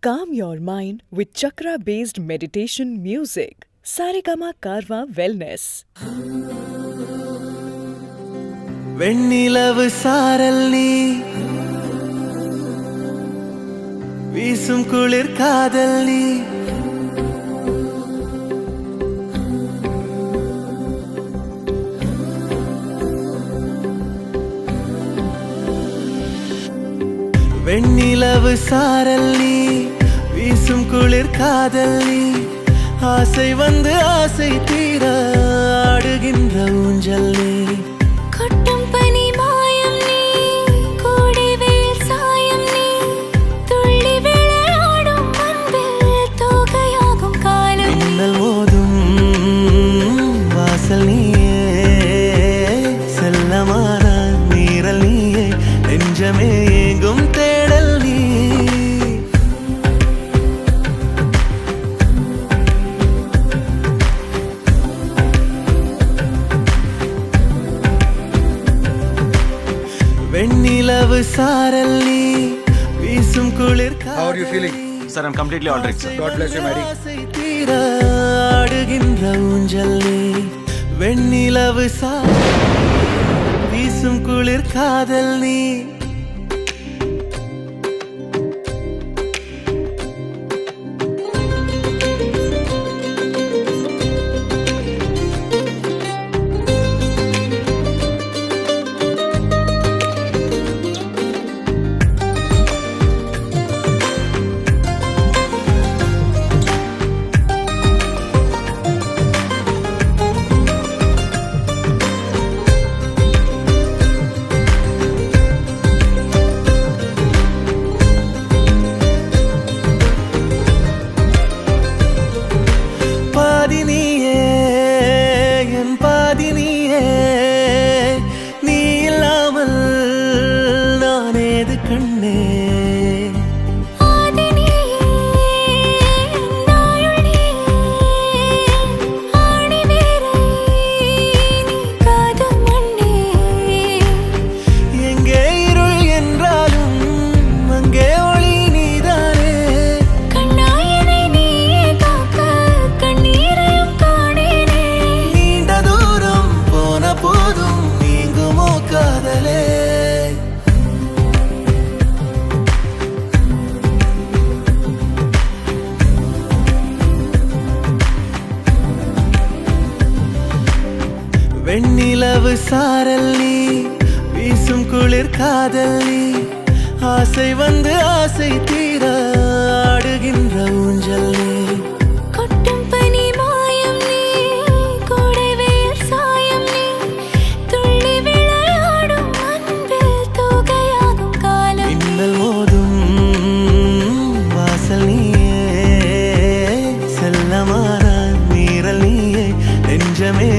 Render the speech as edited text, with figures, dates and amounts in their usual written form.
Calm your mind with chakra-based meditation music. Saregama Karwa Wellness. வெண்ணிலவு சாரல் நீ வீசும் குளிர் காதல் நீ வெண்ணிலவு சாரல் நீ வீசும் குளிர் காதல் நீ ஆசை வந்து ஆசை தீர ஆடுகின்ற ஊஞ்சல் நீ கொட்டும் பனி மாயம் நீ கோடைவேல் சாயம் நீ துள்ளி விளையாடும் அன்பில் தோகையாகும் காலம் மின்னல் மோதும் வாசல் நீயே செல்லமான நீரல் நீயே நெஞ்சமே எங்கும் தேடல் நீ வெண்ணிலவு சாரல் நீ வீசும் குளிர் How are you feeling? Sir, I'm completely all right, sir. God bless you, Mary. தீர ஆடுகின்ற ஊஞ்சல் நீ வெண்ணிலவு சாரல் வீசும் குளிர் காதல் நீ நீ இல்லாமல் நான் ஏது கண்ணே எங்கே இருள் என்றாலும் அங்கே ஒளி நீதானே கண்ணாயனை நீயே காக்க கண்ணீரையும் காணேனே நீண்ட தூரம் போன போதும் நீங்குமோ காதலே வெண்ணிலவு சாரல் நீ வீசும் குளிர் காதல் நீ ஆசை வந்து ஆசை தீர ஆடுகின்ற ஊஞ்சல் நீ கொட்டும் பனி மாயம் நீ கோடைவேல் சாயம் நீ துள்ளி விளையாடும் அன்பில் தோகையாகும் காலம் மின்னல் மோதும் வாசல் நீயே செல்லமான நீரல் நீயே நெஞ்சமே